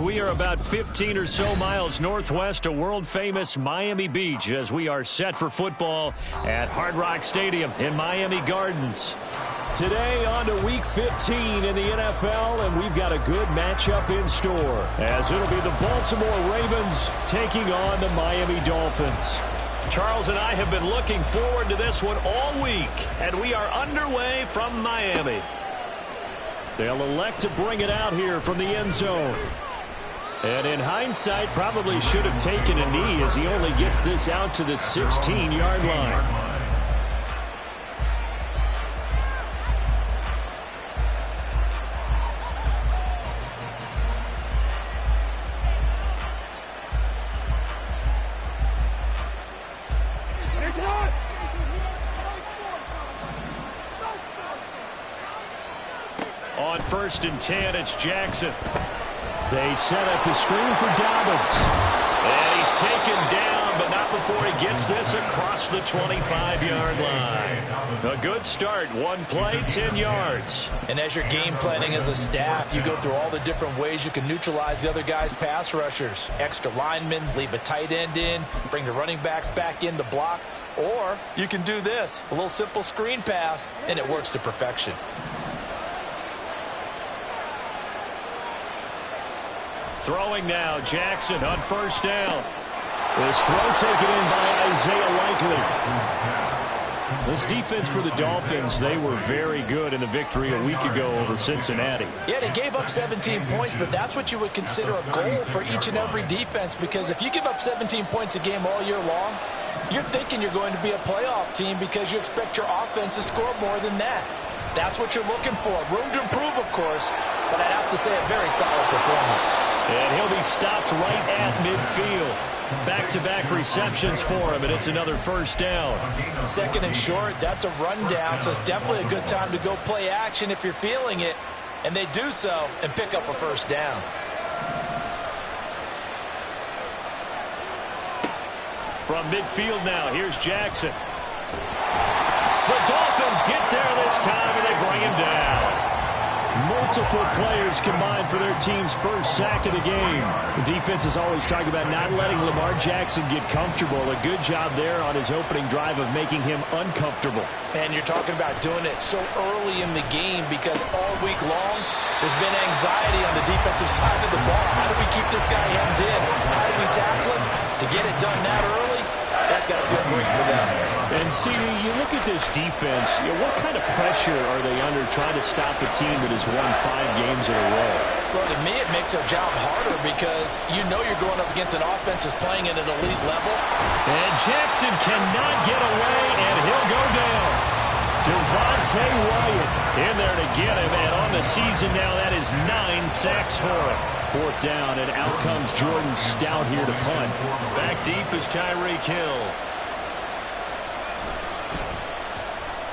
We are about 15 or so miles northwest of world-famous Miami Beach as we are set for football at Hard Rock Stadium in Miami Gardens. Today on to Week 15 in the NFL, and we've got a good matchup in store as it'll be the Baltimore Ravens taking on the Miami Dolphins. Charles and I have been looking forward to this one all week, and we are underway from Miami. They'll elect to bring it out here from the end zone. And in hindsight, probably should have taken a knee as he only gets this out to the 16-yard line. On 1st and 10, it's Jackson. They set up the screen for Dobbins. And he's taken down, but not before he gets this across the 25-yard line. A good start. One play, 10 yards. And as you're game planning as a staff, you go through all the different ways you can neutralize the other guy's pass rushers. Extra linemen, leave a tight end in, bring the running backs back in to block. Or you can do this, a little simple screen pass, and it works to perfection. Throwing now, Jackson on 1st down. This throw taken in by Isaiah Likely. This defense for the Dolphins, they were very good in the victory a week ago over Cincinnati. Yeah, they gave up 17 points, but that's what you would consider a goal for each and every defense, because if you give up 17 points a game all year long, you're thinking you're going to be a playoff team because you expect your offense to score more than that. That's what you're looking for. Room to improve, of course, but I'd have to say a very solid performance. And he'll be stopped right at midfield. Back-to-back receptions for him, and it's another 1st down. 2nd and short, that's a rundown, so it's definitely a good time to go play action if you're feeling it. And they do so and pick up a 1st down. From midfield now, here's Jackson. The Dolphins get there this time, and they bring him down. Multiple players combined for their team's 1st sack of the game. The defense is always talking about not letting Lamar Jackson get comfortable. A good job there on his opening drive of making him uncomfortable. And you're talking about doing it so early in the game because all week long there's been anxiety on the defensive side of the ball. How do we keep this guy hemmed in? How do we tackle him? To get it done that early, that's got to feel great for them. And, CD, you look at this defense, what kind of pressure are they under trying to stop a team that has won 5 games in a row? Well, to me, it makes their job harder because you know you're going up against an offense that's playing at an elite level. And Jackson cannot get away, and he'll go down. Devontae Wyatt in there to get him, and on the season now, that is 9 sacks for him. 4th down, and out comes Jordan Stout here to punt. Back deep is Tyreek Hill.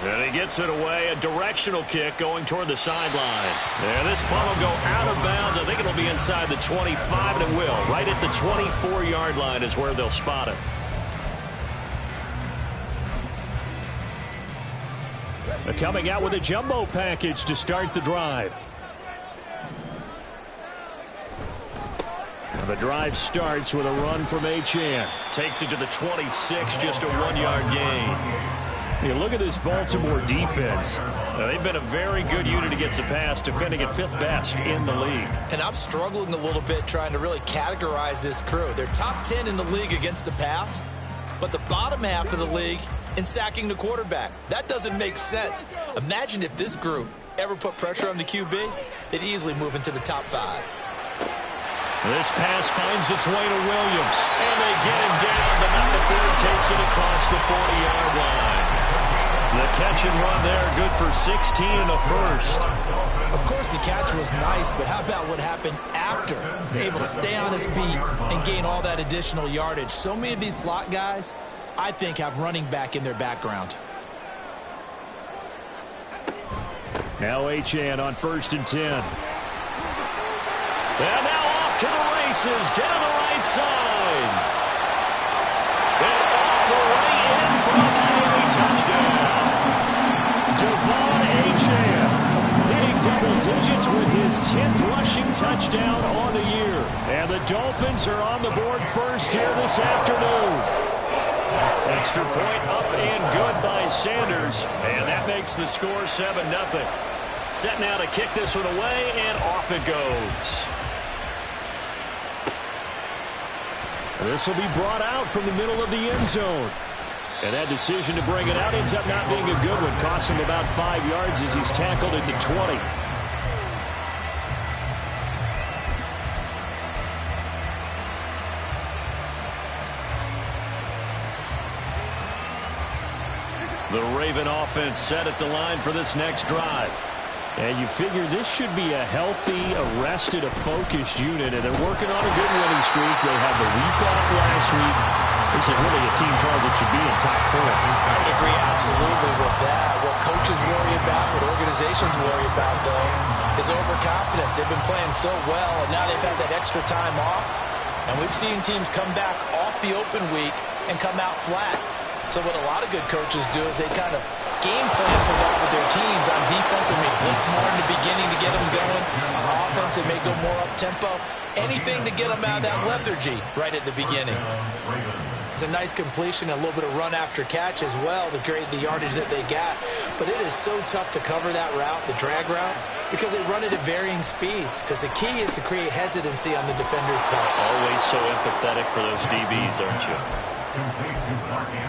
And he gets it away, a directional kick going toward the sideline. And this punt will go out of bounds. I think it'll be inside the 25, and it will. Right at the 24-yard line is where they'll spot it. They're coming out with a jumbo package to start the drive. The drive starts with a run from Achane. Takes it to the 26, just a 1-yard gain. You look at this Baltimore defense. They've been a very good unit against the pass, defending at 5th best in the league. And I'm struggling a little bit trying to really categorize this crew. They're top 10 in the league against the pass, but the bottom half of the league in sacking the quarterback. That doesn't make sense. Imagine if this group ever put pressure on the QB, they'd easily move into the top 5. This pass finds its way to Williams, and they get him down, but not before he takes it across the 40-yard line. The catch and run there, good for 16 and a 1st. Of course, the catch was nice, but how about what happened after? Able to stay on his feet and gain all that additional yardage. So many of these slot guys, I think, have running back in their background. Now Achane on 1st and 10. And now off to the races down the right side. And all the way in for a Miami touchdown. Devon Achane hitting double digits with his 10th rushing touchdown on the year. And the Dolphins are on the board first here this afternoon. Extra point up and good by Sanders. And that makes the score 7-0. Set now to kick this one away, and off it goes. This will be brought out from the middle of the end zone. And that decision to bring it out ends up not being a good one. Cost him about 5 yards as he's tackled at the 20. The Raven offense set at the line for this next drive. And you figure this should be a healthy, arrested, a focused unit, and they're working on a good winning streak. They had the week off last week. This is really a team, Charles, that should be in top 4. I agree absolutely with that. What coaches worry about, what organizations worry about, though, is overconfidence. They've been playing so well, and now they've had that extra time off. And we've seen teams come back off the open week and come out flat. So what a lot of good coaches do is they kind of game plan for that with their teams. On defense, they may blitz more in the beginning to get them going. On offense, they may go more up-tempo. Anything to get them out of that lethargy right at the beginning. It's a nice completion, and a little bit of run after catch as well to create the yardage that they got. But it is so tough to cover that route, the drag route, because they run it at varying speeds. Because the key is to create hesitancy on the defender's part. Always so empathetic for those DBs, aren't you?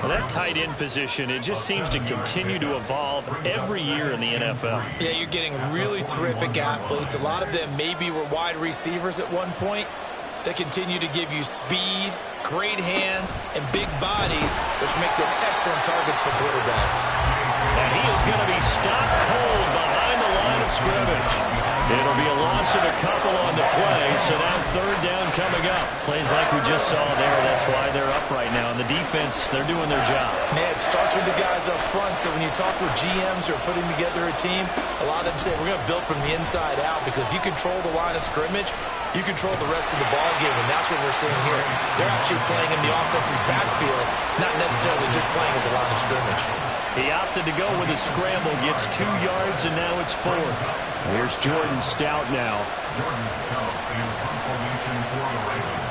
Well, that tight end position, it just seems to continue to evolve every year in the NFL. Yeah, you're getting really terrific athletes. A lot of them maybe were wide receivers at one point. They continue to give you speed, great hands, and big bodies, which make them excellent targets for quarterbacks. And he is going to be stopped cold behind the line of scrimmage. It'll be a loss of a couple on the play, so now 3rd down coming up. Plays like we just saw there, that's why they're up right now. And the defense, they're doing their job. Yeah, it starts with the guys up front, so when you talk with GMs who are putting together a team, a lot of them say, we're going to build from the inside out, because if you control the line of scrimmage, you control the rest of the ball game, and that's what we're seeing here. They're actually playing in the offense's backfield, not necessarily just playing at the line of scrimmage. He opted to go with a scramble, gets 2 yards, and now it's 4th. Here's Jordan Stout now. Jordan Stout in formation for the Ravens.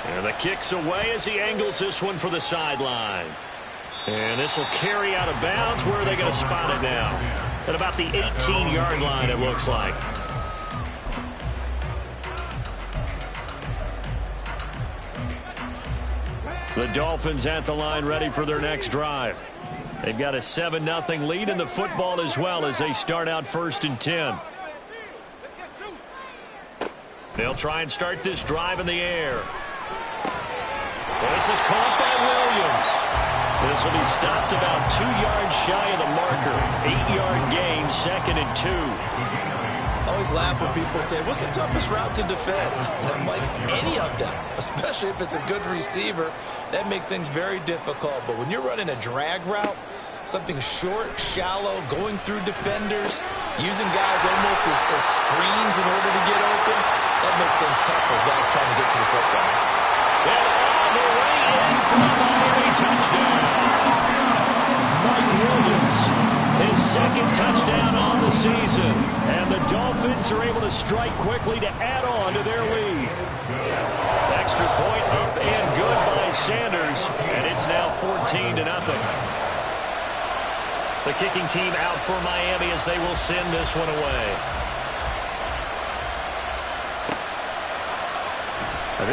And the kick's away as he angles this one for the sideline. And this will carry out of bounds. Where are they going to spot it now? At about the 18-yard line, it looks like. The Dolphins at the line, ready for their next drive. They've got a 7-0 lead in the football as well as they start out 1st and 10. They'll try and start this drive in the air. This is caught by Williams. This will be stopped about 2 yards shy of the marker. 8-yard gain, 2nd and 2. I always laugh when people say, what's the toughest route to defend? And I'm like, any of them, especially if it's a good receiver. That makes things very difficult. But when you're running a drag route, something short, shallow, going through defenders, using guys almost as screens in order to get open, that makes things tough for guys trying to get to the football. And all the way in for the Miami touchdown. Mike Williams, his 2nd touchdown on the season. And the Dolphins are able to strike quickly to add on to their lead. Extra point up and good by Sanders. And it's now 14-0. The kicking team out for Miami as they will send this one away.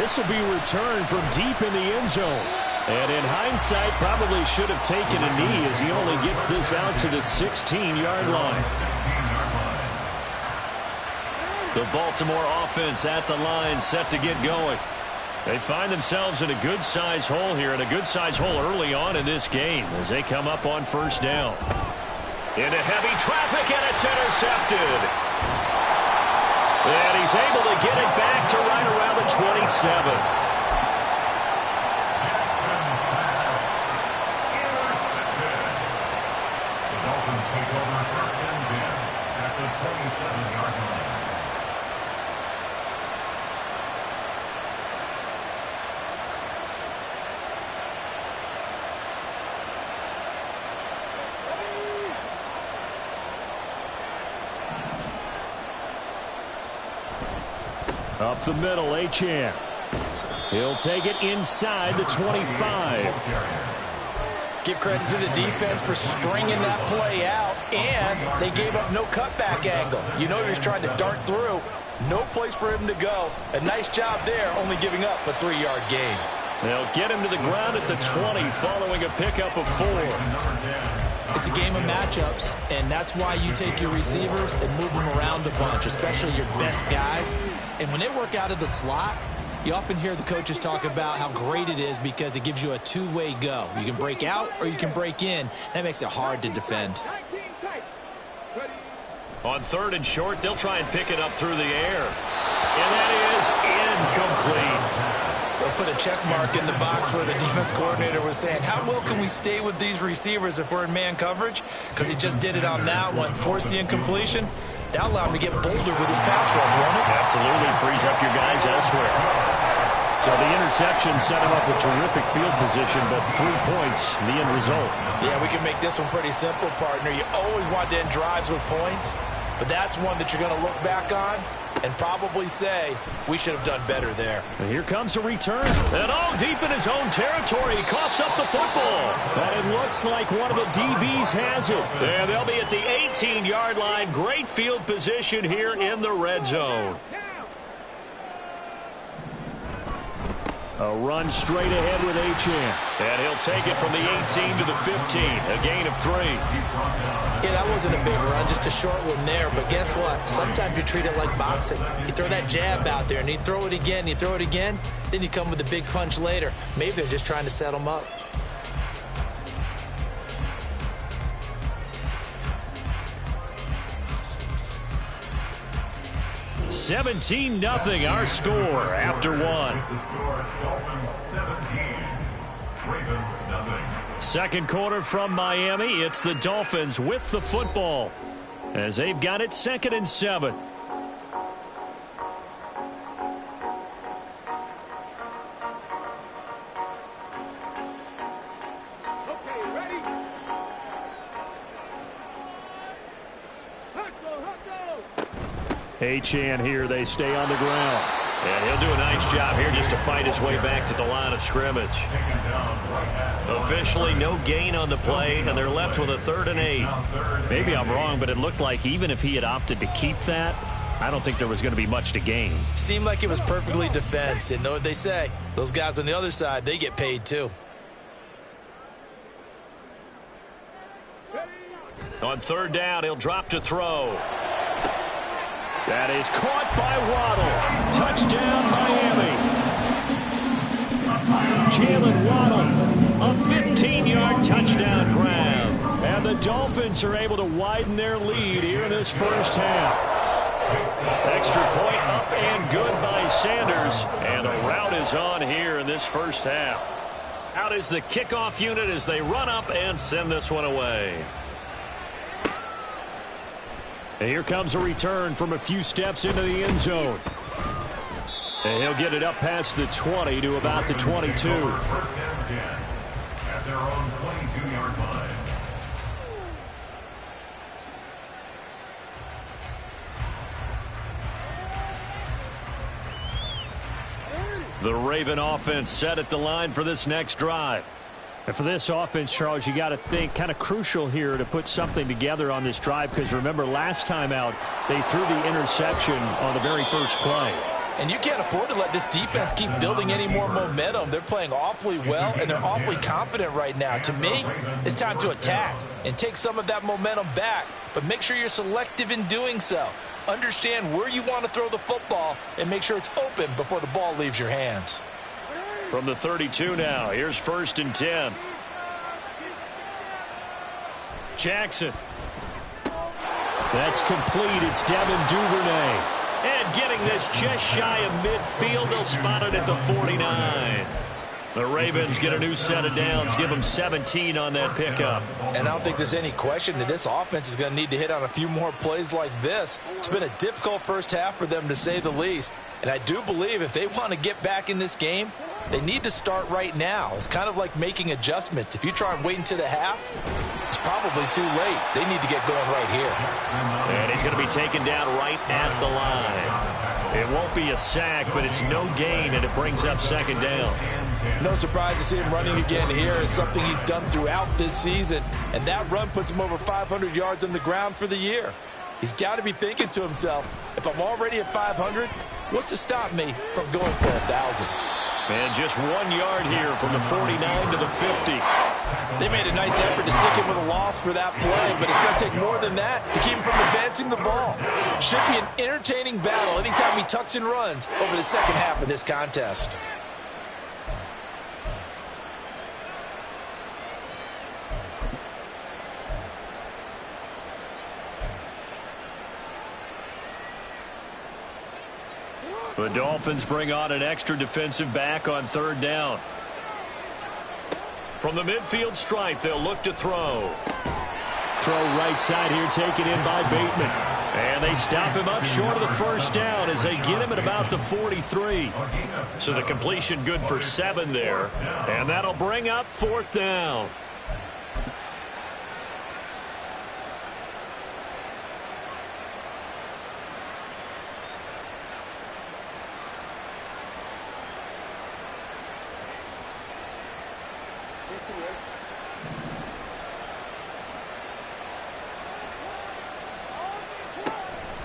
This will be returned from deep in the end zone. And in hindsight, probably should have taken a knee as he only gets this out to the 16-yard line. The Baltimore offense at the line, set to get going. They find themselves in a good-sized hole here, and a good-sized hole early on in this game as they come up on 1st down. Into heavy traffic, and it's intercepted. And he's able to get it back to right around the 27. Up the middle, Achane. He'll take it inside the 25. Give credit to the defense for stringing that play out, and they gave up no cutback angle. You know he was trying to dart through. No place for him to go. A nice job there, only giving up a 3-yard gain. They'll get him to the ground at the 20 following a pickup of 4. It's a game of matchups, and that's why you take your receivers and move them around a bunch, especially your best guys. And when they work out of the slot, you often hear the coaches talk about how great it is because it gives you a two-way go. You can break out or you can break in. That makes it hard to defend. On 3rd and short, they'll try and pick it up through the air. And that is incomplete. They'll put a check mark in the box where the defense coordinator was saying, how well can we stay with these receivers if we're in man coverage? Because he just did it on that one. Force the incompletion. That'll allow him to get bolder with his pass rush, won't it? Absolutely. Frees up your guys elsewhere. So the interception set him up with terrific field position, but 3 points, the end result. Yeah, we can make this one pretty simple, partner. You always want to end drives with points, but that's one that you're going to look back on and probably say, we should have done better there. And here comes a return. And deep in his own territory, he coughs up the football. And it looks like one of the DBs has it. And they'll be at the 18-yard line. Great field position here in the red zone. A run straight ahead with Achane. And he'll take it from the 18 to the 15. A gain of 3. Yeah, that wasn't a big run, just a short one there. But guess what? Sometimes you treat it like boxing. You throw that jab out there, and you throw it again, you throw it again, then you come with a big punch later. Maybe they're just trying to set them up. $17-0 our score after 1. Dolphins 17, Ravens nothing. Second quarter from Miami. It's the Dolphins with the football as they've got it 2nd and 7. Achane here. They stay on the ground. And he'll do a nice job here just to fight his way back to the line of scrimmage. Officially no gain on the play, and they're left with a 3rd and 8. Maybe I'm wrong, but it looked like even if he had opted to keep that, I don't think there was going to be much to gain. Seemed like it was perfectly defense. And know what they say? Those guys on the other side, they get paid too. On 3rd down, he'll drop to throw. That is caught by Waddle. Touchdown, Miami. Jalen Waddle, a 15-yard touchdown grab. And the Dolphins are able to widen their lead here in this first half. Extra point up and good by Sanders. And a rout is on here in this first half. Out is the kickoff unit as they run up and send this one away. And here comes a return from a few steps into the end zone. And he'll get it up past the 20 to about the 22. First and 10 at their own 22-yard line. The Raven offense set at the line for this next drive. And for this offense, Charles, you got to think kind of crucial here to put something together on this drive because remember last time out they threw the interception on the very first play. And you can't afford to let this defense keep building any more momentum. They're playing awfully well, and they're awfully confident right now. To me, it's time to attack and take some of that momentum back, but make sure you're selective in doing so. Understand where you want to throw the football and make sure it's open before the ball leaves your hands. From the 32 now, here's 1st and 10. Jackson. That's complete. It's Devin Duvernay. And getting this just shy of midfield, they'll spot it at the 49. The Ravens get a new set of downs, give them 17 on that pickup. And I don't think there's any question that this offense is going to need to hit on a few more plays like this. It's been a difficult first half for them, to say the least. And I do believe if they want to get back in this game, they need to start right now. It's kind of like making adjustments. If you try and wait until the half, it's probably too late. They need to get going right here. And he's going to be taken down right at the line. It won't be a sack, but it's no gain, and it brings up second down. No surprise to see him running again here. It's something he's done throughout this season, and that run puts him over 500 yards on the ground for the year. He's got to be thinking to himself, if I'm already at 500, what's to stop me from going for 1,000? And just 1 yard here from the 49 to the 50. They made a nice effort to stick him with a loss for that play, but it's going to take more than that to keep him from advancing the ball. Should be an entertaining battle anytime he tucks and runs over the second half of this contest. The Dolphins bring on an extra defensive back on third down. From the midfield stripe, they'll look to throw. Throw right side here, taken in by Bateman. And they stop him up short of the first down as they get him at about the 43. So the completion good for 7 there. And that'll bring up fourth down.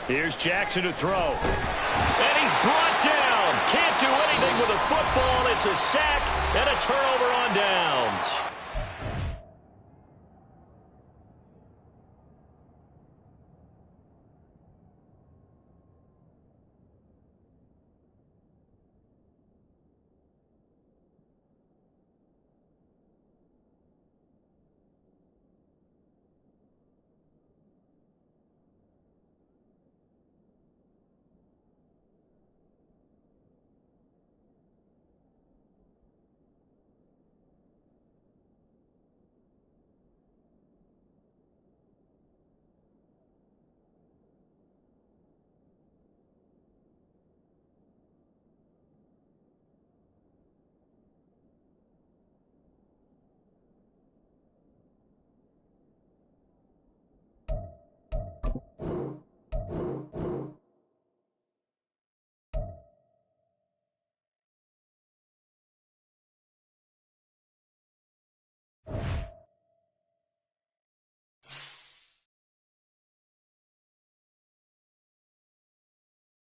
Here's Jackson to throw. And he's brought down. Can't do anything with the football. It's a sack and a turnover on downs.